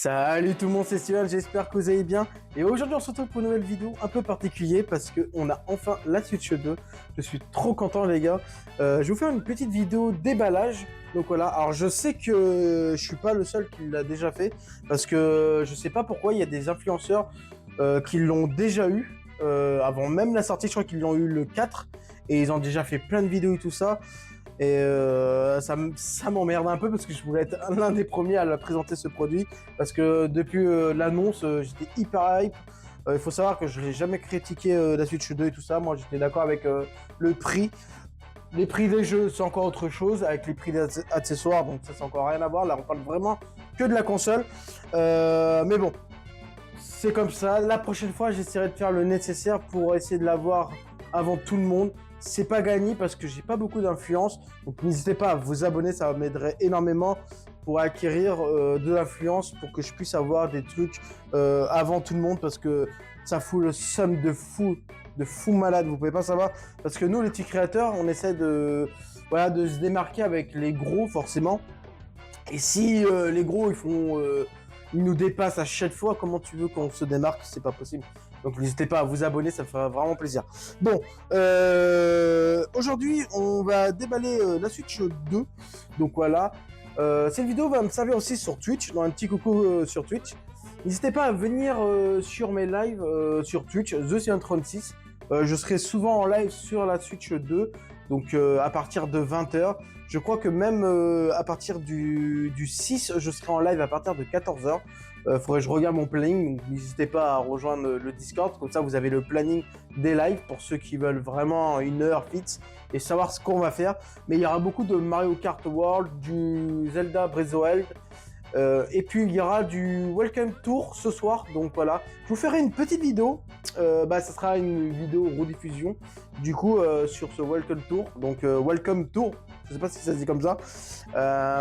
Salut tout le monde, c'est Steven, j'espère que vous allez bien. Et aujourd'hui on se retrouve pour une nouvelle vidéo un peu particulière parce qu'on a enfin la Switch 2. Je suis trop content les gars. Je vais vous faire une petite vidéo déballage. Donc voilà, alors je sais que je suis pas le seul qui l'a déjà fait parce que je sais pas pourquoi il y a des influenceurs qui l'ont déjà eu. Avant même la sortie, je crois qu'ils l'ont eu le 4 et ils ont déjà fait plein de vidéos et tout ça. Et ça m'emmerde un peu parce que je voulais être l'un des premiers à la présenter ce produit parce que depuis l'annonce, j'étais hyper hype. Il faut savoir que je n'ai jamais critiqué la Switch 2 et tout ça. Moi, j'étais d'accord avec le prix. Les prix des jeux, c'est encore autre chose avec les prix des accessoires, donc ça, c'est encore rien à voir. Là, on parle vraiment que de la console. Mais bon, c'est comme ça. La prochaine fois, j'essaierai de faire le nécessaire pour essayer de l'avoir avant tout le monde. C'est pas gagné parce que j'ai pas beaucoup d'influence. Donc n'hésitez pas à vous abonner, ça m'aiderait énormément pour acquérir de l'influence pour que je puisse avoir des trucs avant tout le monde parce que ça fout le seum de fou malade. Vous pouvez pas savoir parce que nous les petits créateurs, on essaie de se démarquer avec les gros forcément. Et si les gros ils nous dépassent à chaque fois, comment tu veux qu'on se démarque? C'est pas possible. Donc n'hésitez pas à vous abonner, ça me fera vraiment plaisir. Bon, aujourd'hui on va déballer la Switch 2. Donc voilà, cette vidéo va me servir aussi sur Twitch, dans un petit coucou sur Twitch. N'hésitez pas à venir sur mes lives sur Twitch, TheSian36. Je serai souvent en live sur la Switch 2, donc à partir de 20h. Je crois que même à partir du 6, je serai en live à partir de 14h. Faudrait que je regarde mon planning, donc n'hésitez pas à rejoindre le Discord, comme ça vous avez le planning des lives pour ceux qui veulent vraiment une heure fixe et savoir ce qu'on va faire. Mais il y aura beaucoup de Mario Kart World, du Zelda Breath of the Wild, et puis il y aura du Welcome Tour ce soir, donc voilà. Je vous ferai une petite vidéo, ça sera une vidéo rediffusion du coup sur ce Welcome Tour, donc Welcome Tour, je sais pas si ça se dit comme ça,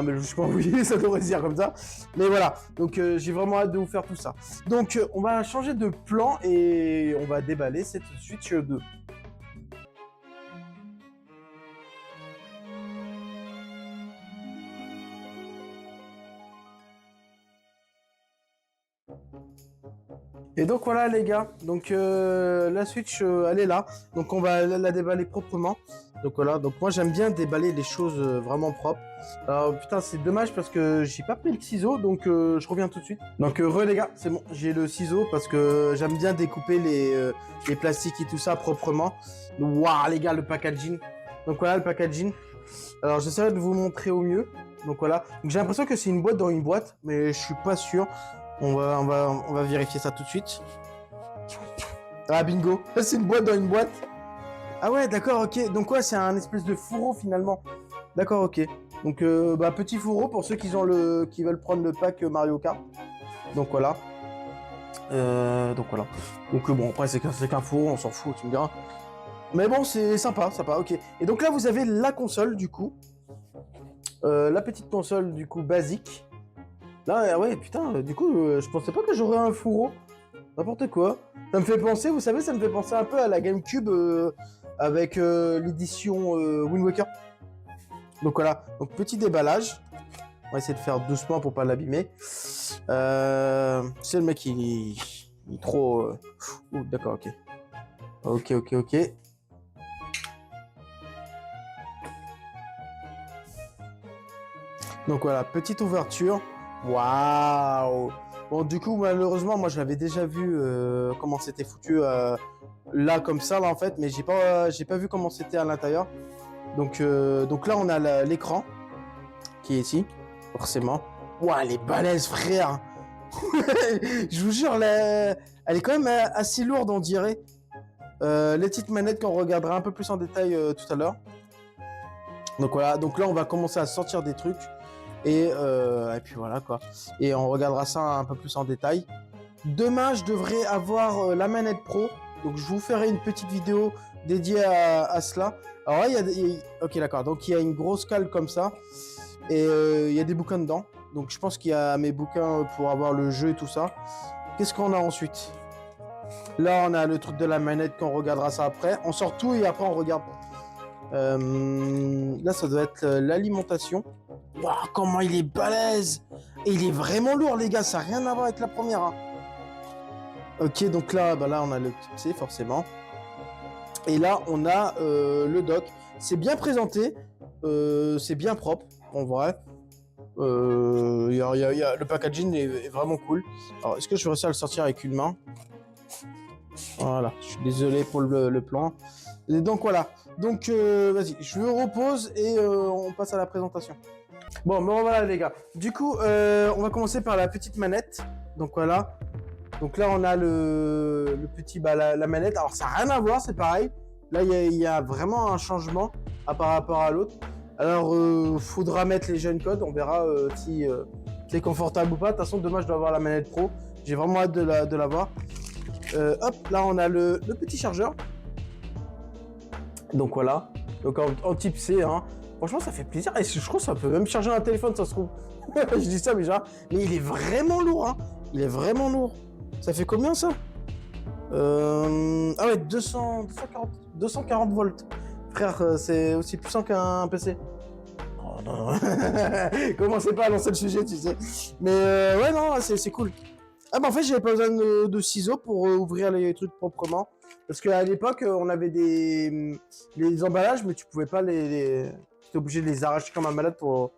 mais je pense oui, ça devrait se dire comme ça, mais voilà, donc j'ai vraiment hâte de vous faire tout ça. Donc on va changer de plan et on va déballer cette Switch 2. Et donc voilà les gars, donc la Switch elle est là, donc on va la déballer proprement. Donc voilà, donc moi j'aime bien déballer les choses vraiment propres. Alors putain c'est dommage parce que j'ai pas pris le ciseau, donc je reviens tout de suite. Donc les gars, c'est bon, j'ai le ciseau parce que j'aime bien découper les plastiques et tout ça proprement. Waouh les gars, le packaging. Donc voilà le packaging. Alors j'essaierai de vous montrer au mieux. Donc voilà, donc j'ai l'impression que c'est une boîte dans une boîte, mais je suis pas sûr. On va vérifier ça tout de suite. Ah bingo, c'est une boîte dans une boîte. Ah ouais, d'accord, ok. Donc ouais, c'est un espèce de fourreau finalement. D'accord, ok. Donc petit fourreau pour ceux qui veulent prendre le pack Mario Kart. Donc voilà. Donc bon après c'est qu'un fourreau, on s'en fout, tu me diras. Mais bon, c'est sympa, ok. Et donc là vous avez la console du coup. La petite console du coup basique. Là, ouais, putain, du coup, je pensais pas que j'aurais un fourreau. N'importe quoi. Ça me fait penser, vous savez, ça me fait penser un peu à la GameCube avec l'édition Wind Waker. Donc voilà, donc petit déballage. On va essayer de faire doucement pour pas l'abîmer. C'est le mec, il est trop... Ouh, d'accord, ok. Ok. Donc voilà, petite ouverture. Waouh! Bon, du coup, malheureusement, moi, je l'avais déjà vu comment c'était foutu là, comme ça, là, en fait, mais j'ai pas vu comment c'était à l'intérieur. Donc là, on a l'écran qui est ici, forcément. Waouh, elle est balèze, frère! Je vous jure, elle est quand même assez lourde, on dirait. Les petites manettes qu'on regardera un peu plus en détail tout à l'heure. Donc voilà, donc là, on va commencer à sortir des trucs. Et puis voilà quoi. Et on regardera ça un peu plus en détail. Demain, je devrais avoir la manette pro. Donc je vous ferai une petite vidéo dédiée à cela. Alors là, ok d'accord. Donc il y a une grosse cale comme ça. Et il y a des bouquins dedans. Donc je pense qu'il y a mes bouquins pour avoir le jeu et tout ça. Qu'est-ce qu'on a ensuite? Là, on a le truc de la manette qu'on regardera ça après. On sort tout et après on regarde. Là, ça doit être l'alimentation. Waouh, comment il est balèze! Et il est vraiment lourd, les gars, ça n'a rien à voir avec la première. Hein. Ok, donc là, bah là, on a le type C, forcément. Et là, on a le dock. C'est bien présenté, c'est bien propre, en vrai. Le packaging est vraiment cool. Alors, est-ce que je vais réussir à le sortir avec une main? Voilà, je suis désolé pour le plan. Et donc voilà, donc vas-y, je me repose et on passe à la présentation. Bon, me revoilà les gars. Du coup, on va commencer par la petite manette. Donc voilà. Donc là, on a le petit, la manette. Alors ça n'a rien à voir, c'est pareil. Là, il y a vraiment un changement par rapport à l'autre. Alors, faudra mettre les jeunes codes. On verra si c'est confortable ou pas. De toute façon, demain, je dois avoir la manette pro. J'ai vraiment hâte de la voir. Hop, là, on a le petit chargeur. Donc voilà. Donc en type C, hein. Franchement, ça fait plaisir. Et je crois que ça peut même charger un téléphone, ça se trouve. Je dis ça, mais genre. Mais il est vraiment lourd, hein. Il est vraiment lourd. Ça fait combien ça Ah ouais, 240 volts. Frère, c'est aussi puissant qu'un PC. Oh non, non. Commencez pas à lancer le sujet, tu sais. Mais ouais, non, c'est cool. Ah bah en fait, j'avais pas besoin de ciseaux pour ouvrir les trucs proprement. Parce qu'à l'époque, on avait les emballages, mais tu pouvais pas tu étais obligé de les arracher comme un malade pour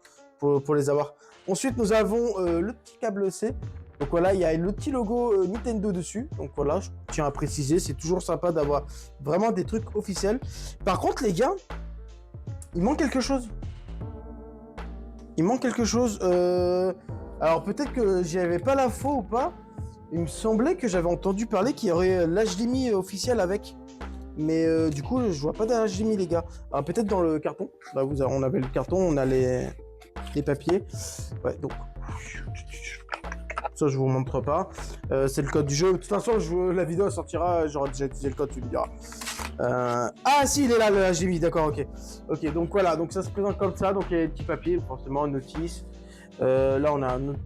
les avoir. Ensuite, nous avons le petit câble C. Donc voilà, il y a le petit logo Nintendo dessus. Donc voilà, je tiens à préciser, c'est toujours sympa d'avoir vraiment des trucs officiels. Par contre, les gars, il manque quelque chose. Il manque quelque chose. Alors peut-être que j'y avais pas l'info ou pas. Il me semblait que j'avais entendu parler qu'il y aurait l'HDMI officiel avec. Mais du coup, je vois pas d'HDMI, les gars. Alors peut-être dans le carton. Là, on avait le carton, on a les papiers. Ouais, donc... Ça, je vous montre pas. C'est le code du jeu. De toute façon, la vidéo sortira. J'aurai déjà utilisé le code, tu me diras. Ah, si, il est là, le HDMI. D'accord, ok. Ok, donc voilà. Donc ça se présente comme ça. Donc il y a des petits papiers, forcément, notice. Là, on a un autre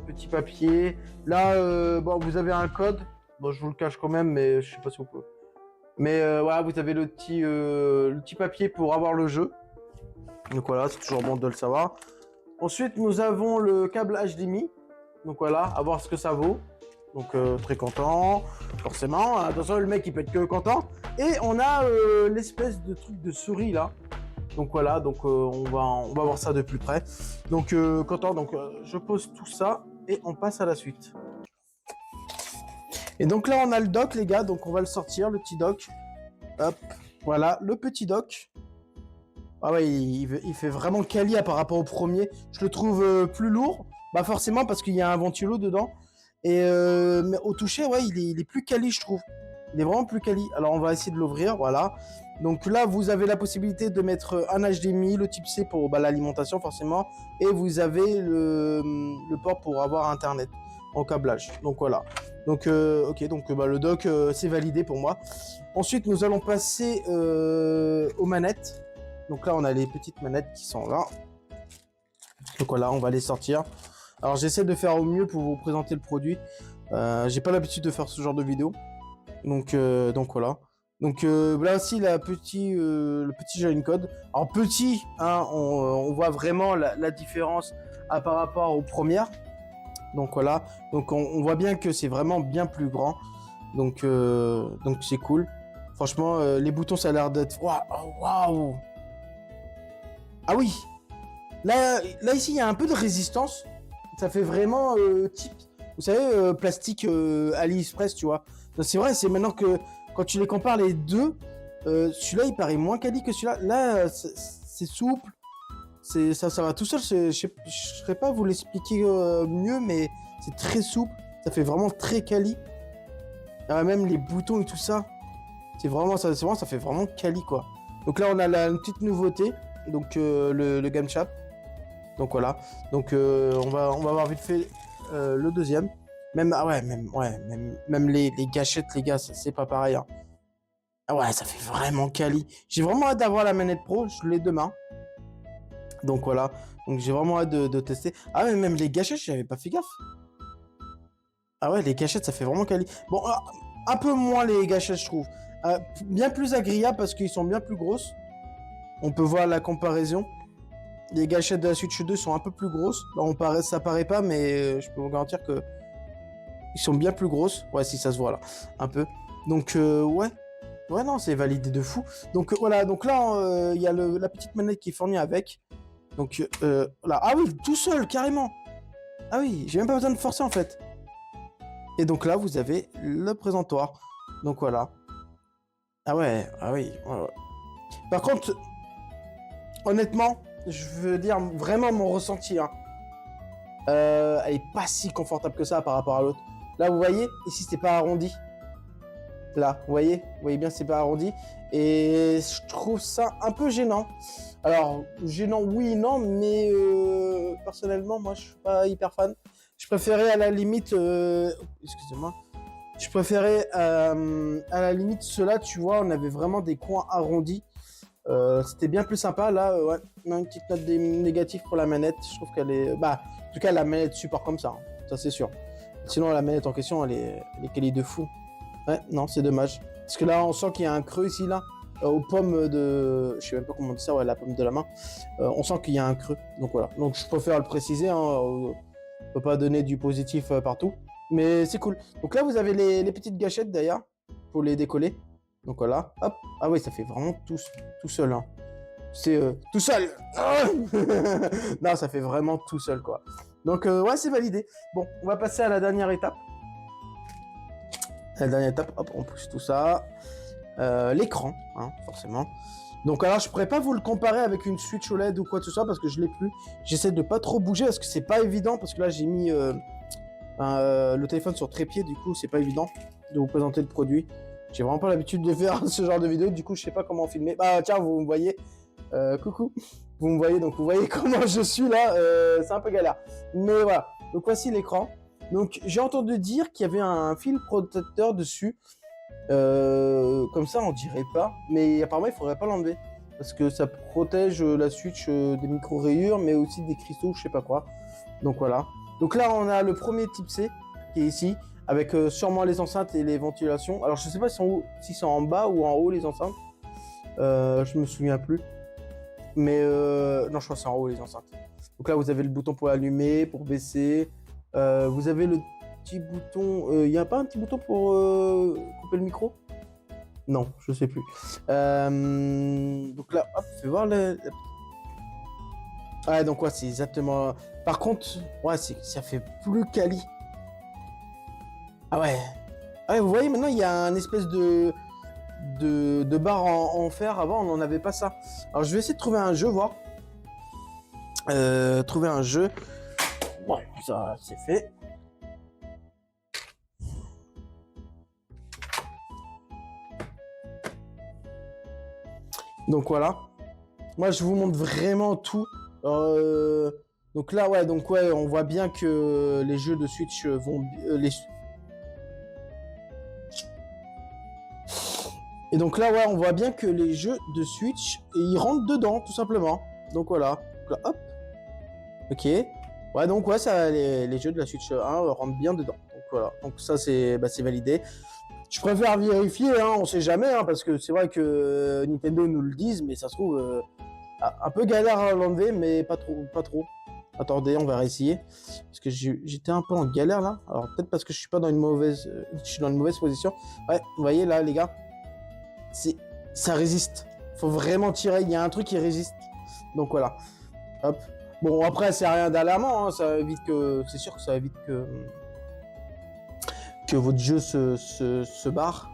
petit papier. Là, bon, vous avez un code. Bon, je vous le cache quand même, mais je sais pas si vous pouvez. Mais voilà, vous avez le petit papier pour avoir le jeu. Donc voilà, c'est toujours bon de le savoir. Ensuite, nous avons le câble HDMI. Donc voilà, à voir ce que ça vaut. Donc très content, forcément. Attention, le mec il peut être que content. Et on a l'espèce de truc de souris là. Donc voilà, donc on va voir ça de plus près. Donc content, donc je pose tout ça et on passe à la suite. Et donc là on a le dock les gars, donc on va le sortir, le petit dock. Hop, voilà, le petit dock. Ah ouais, il fait vraiment quali par rapport au premier. Je le trouve plus lourd. Bah forcément parce qu'il y a un ventilo dedans. Et mais au toucher, ouais, il est plus quali, je trouve. Il est vraiment plus quali. Alors on va essayer de l'ouvrir, voilà. Donc là, vous avez la possibilité de mettre un HDMI, le type C pour l'alimentation forcément. Et vous avez le port pour avoir Internet en câblage. Donc voilà. Donc ok, donc le dock c'est validé pour moi. Ensuite, nous allons passer aux manettes. Donc là, on a les petites manettes qui sont là. Donc voilà, on va les sortir. Alors j'essaie de faire au mieux pour vous présenter le produit. J'ai pas l'habitude de faire ce genre de vidéo. Donc voilà. Donc là aussi le petit join code. Alors petit, hein, on voit vraiment la différence par rapport aux premières. Donc voilà. Donc on voit bien que c'est vraiment bien plus grand. Donc c'est cool. Franchement, les boutons ça a l'air d'être... Waouh. Ah oui. Là ici il y a un peu de résistance. Ça fait vraiment type, vous savez, plastique AliExpress, tu vois. C'est vrai, c'est maintenant que quand tu les compares les deux, celui-là il paraît moins quali que celui-là. Là, c'est souple, ça va tout seul. Je serais pas vous l'expliquer mieux, mais c'est très souple. Ça fait vraiment très quali. Même les boutons et tout ça, c'est vraiment ça fait vraiment quali quoi. Donc là on a une petite nouveauté, donc le Gamchat. Donc voilà, donc on va voir vite fait le deuxième. Même les gâchettes les gars, c'est pas pareil. Hein. Ah ouais, ça fait vraiment quali. J'ai vraiment hâte d'avoir la manette pro, je l'ai demain. Donc voilà, donc j'ai vraiment hâte de tester. Ah mais même les gâchettes, j'avais pas fait gaffe. Ah ouais, les gâchettes, ça fait vraiment quali. Bon, un peu moins les gâchettes, je trouve. Bien plus agréable parce qu'ils sont bien plus grosses. On peut voir la comparaison. Les gâchettes de la Switch 2 sont un peu plus grosses. Là, ça paraît pas, mais je peux vous garantir que ils sont bien plus grosses. Ouais, si ça se voit là, un peu. Donc, ouais. Ouais, non, c'est validé de fou. Donc, voilà. Donc là, il y a la petite manette qui est fournie avec. Donc, là. Ah oui, tout seul, carrément. Ah oui, j'ai même pas besoin de forcer, en fait. Et donc là, vous avez le présentoir. Donc, voilà. Ah ouais, ah oui. Ouais. Par contre, honnêtement, je veux dire vraiment mon ressenti. Hein. Elle est pas si confortable que ça par rapport à l'autre. Là, vous voyez, ici, c'est pas arrondi. Là, vous voyez bien, c'est pas arrondi. Et je trouve ça un peu gênant. Alors, gênant, oui, non, mais personnellement, moi, je suis pas hyper fan. Je préférais à la limite... excusez-moi. Je préférais à la limite ceux-là, tu vois, on avait vraiment des coins arrondis. C'était bien plus sympa. Là, ouais, une petite note négative pour la manette. Je trouve qu'elle est... Bah, en tout cas, la manette support comme ça. Hein. Ça, c'est sûr. Sinon, la manette en question, elle est quali de fou. Ouais, non, c'est dommage. Parce que là, on sent qu'il y a un creux ici, là. Aux pommes de... Je sais même pas comment on dit ça, ouais, la pomme de la main. On sent qu'il y a un creux. Donc, voilà. Donc, je préfère le préciser. Hein. On peut pas donner du positif partout. Mais c'est cool. Donc là, vous avez les petites gâchettes, d'ailleurs, pour les décoller. Donc, voilà. Hop. Ah oui, ça fait vraiment tout seul. Hein. C'est tout seul. Non, ça fait vraiment tout seul, quoi. Donc, ouais, c'est validé. Bon, on va passer à la dernière étape. La dernière étape, hop, on pousse tout ça. L'écran, hein, forcément. Donc, alors, je pourrais pas vous le comparer avec une Switch OLED ou quoi que ce soit parce que je l'ai plus. J'essaie de pas trop bouger parce que c'est pas évident parce que là, j'ai mis le téléphone sur trépied. Du coup, c'est pas évident de vous présenter le produit. J'ai vraiment pas l'habitude de faire ce genre de vidéo. Du coup, je sais pas comment filmer. Bah, tiens, vous me voyez. Coucou. Vous me voyez, donc vous voyez comment je suis là. C'est un peu galère. Mais voilà. Donc, voici l'écran. Donc, j'ai entendu dire qu'il y avait un fil protecteur dessus. Comme ça, on dirait pas. Mais apparemment, il faudrait pas l'enlever. Parce que ça protège la Switch des micro-rayures, mais aussi des cristaux, je sais pas quoi. Donc, voilà. Donc là, on a le premier type C qui est ici, avec sûrement les enceintes et les ventilations. Alors, je sais pas si c'est en bas ou en haut les enceintes. Je me souviens plus. Mais non, je crois que c'est en haut les enceintes. Donc là, vous avez le bouton pour allumer, pour baisser. Vous avez le petit bouton. Il n'y a pas un petit bouton pour couper le micro? Non, je sais plus. Donc là, hop, fais voir Ouais, donc ouais, c'est exactement. Par contre, ouais, ça fait plus quali. Ah ouais. Ah ouais, vous voyez, maintenant il y a un espèce de barre en fer. Avant, on n'en avait pas ça. Alors, je vais essayer de trouver un jeu, voir. Trouver un jeu. Bon, ça, c'est fait. Donc, voilà. Moi, je vous montre vraiment tout. Donc là, ouais, on voit bien que les jeux de Switch vont... Et donc là, ouais, on voit bien que les jeux de Switch, ils rentrent dedans, tout simplement. Donc voilà. Donc là, hop. Ok. Ouais, donc ouais, ça, les jeux de la Switch 1 rentrent bien dedans. Donc voilà. Donc ça, c'est validé. Je préfère vérifier, hein, on sait jamais, hein, parce que c'est vrai que Nintendo nous le disent, mais ça se trouve un peu galère à l'enlever, mais pas trop. Attendez, on va réessayer. Parce que j'étais un peu en galère là. Alors peut-être parce que je suis pas dans une mauvaise, je suis dans une mauvaise position. Ouais, vous voyez là, les gars, ça résiste. Faut vraiment tirer. Il y a un truc qui résiste. Donc voilà. Hop. Bon après c'est rien d'alarmant. Hein, ça évite que, c'est sûr que ça évite que votre jeu se barre.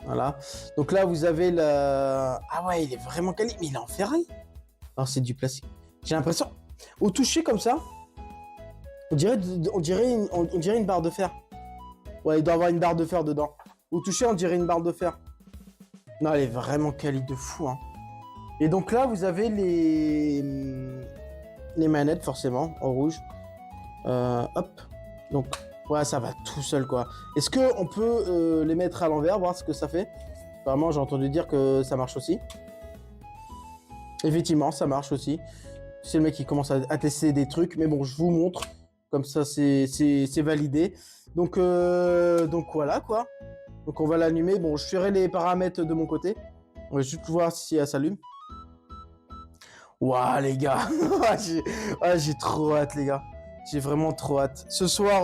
Voilà. Donc là, vous avez le... Ah ouais, il est vraiment quali. Mais il est en ferraille. Alors, c'est du plastique. J'ai l'impression... Au toucher comme ça, on dirait une barre de fer. Ouais, il doit avoir une barre de fer dedans. Au toucher, on dirait une barre de fer. Non, elle est vraiment quali de fou. Hein. Et donc là, vous avez les manettes, forcément, en rouge. Hop. Donc... Ouais, ça va tout seul, quoi. Est-ce qu'on peut les mettre à l'envers, voir ce que ça fait? Apparemment, j'ai entendu dire que ça marche aussi. Effectivement, ça marche aussi. C'est le mec qui commence à tester des trucs. Mais bon, je vous montre. Comme ça, c'est validé. Donc voilà, quoi. Donc, on va l'allumer. Bon, je ferai les paramètres de mon côté. On va juste voir si elle s'allume. Waouh, les gars. J'ai trop hâte, les gars. J'ai vraiment trop hâte. Ce soir...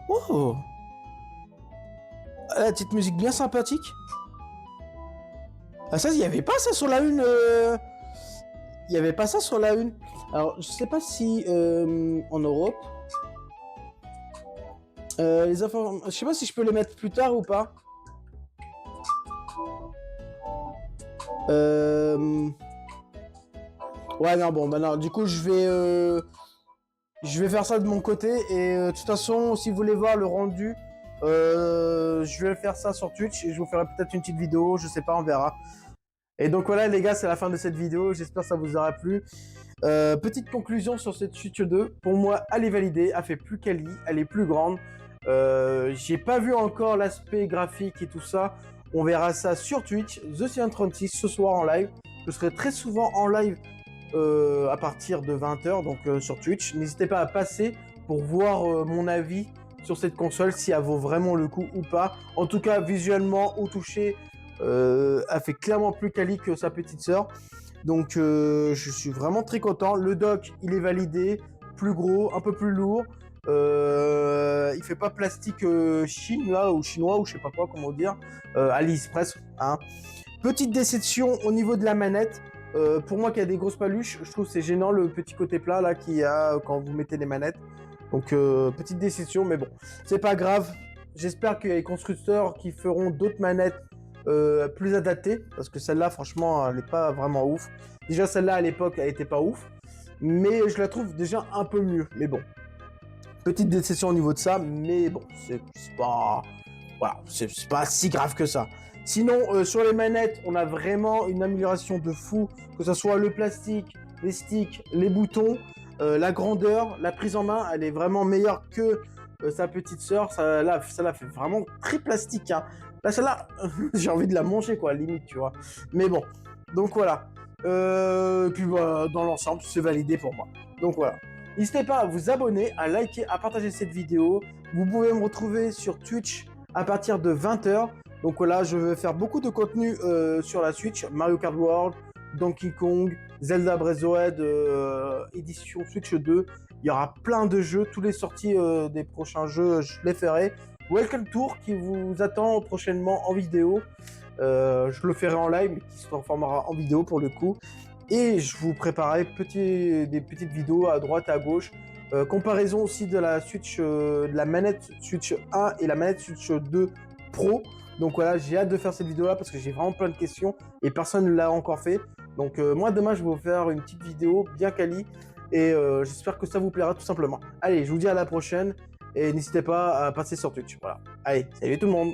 Oh, la petite musique bien sympathique. Ah ça, il y avait pas ça sur la une. Il y avait pas ça sur la une. Alors, je sais pas si en Europe, les informations, je sais pas si je peux les mettre plus tard ou pas. Ouais, non, bon, bah non, du coup, je vais faire ça de mon côté et de toute façon, si vous voulez voir le rendu, je vais faire ça sur Twitch et je vous ferai peut-être une petite vidéo, je sais pas, on verra. Et donc voilà les gars, c'est la fin de cette vidéo, j'espère que ça vous aura plu. Petite conclusion sur cette Switch 2, pour moi elle est validée, elle fait plus quali, elle est plus grande. J'ai pas vu encore l'aspect graphique et tout ça, on verra ça sur Twitch, TheCyan36 ce soir en live. Je serai très souvent en live à partir de 20h, donc sur Twitch. N'hésitez pas à passer pour voir mon avis sur cette console, si elle vaut vraiment le coup ou pas. En tout cas, visuellement, au toucher, elle fait clairement plus quali que sa petite sœur. Donc je suis vraiment très content. Le dock, il est validé, plus gros, un peu plus lourd. Il fait pas plastique Chine là, ou chinois, ou je sais pas quoi, comment dire, AliExpress, hein. Petite déception au niveau de la manette. Pour moi qui a des grosses paluches, je trouve c'est gênant le petit côté plat là qu'il y a quand vous mettez les manettes. Donc petite déception, mais bon, c'est pas grave. J'espère qu'il y a des constructeurs qui feront d'autres manettes plus adaptées, parce que celle-là franchement elle n'est pas vraiment ouf. Déjà celle-là à l'époque elle était pas ouf, mais je la trouve déjà un peu mieux. Mais bon, petite déception au niveau de ça, mais bon, c'est pas... Voilà, c'est pas si grave que ça. Sinon, sur les manettes, on a vraiment une amélioration de fou, que ce soit le plastique, les sticks, les boutons, la grandeur, la prise en main, elle est vraiment meilleure que sa petite sœur. Ça la fait vraiment très plastique, hein. Là, celle-là, j'ai envie de la manger, quoi, limite, tu vois. Mais bon, donc voilà. Puis bah, dans l'ensemble, c'est validé pour moi. Donc voilà. N'hésitez pas à vous abonner, à liker, à partager cette vidéo. Vous pouvez me retrouver sur Twitch à partir de 20h. Donc voilà, je vais faire beaucoup de contenu sur la Switch. Mario Kart World, Donkey Kong, Zelda Breath of the Wild, édition Switch 2. Il y aura plein de jeux, tous les sorties des prochains jeux, je les ferai. Welcome Tour qui vous attend prochainement en vidéo. Je le ferai en live, mais qui se transformera en vidéo pour le coup. Et je vous préparerai des petites vidéos à droite et à gauche. Comparaison aussi de la Switch, de la manette Switch 1 et la manette Switch 2 Pro. Donc voilà, j'ai hâte de faire cette vidéo là parce que j'ai vraiment plein de questions et personne ne l'a encore fait. Donc moi demain je vais vous faire une petite vidéo bien quali et j'espère que ça vous plaira tout simplement. Allez, je vous dis à la prochaine et n'hésitez pas à passer sur Twitch. Voilà. Allez, salut tout le monde.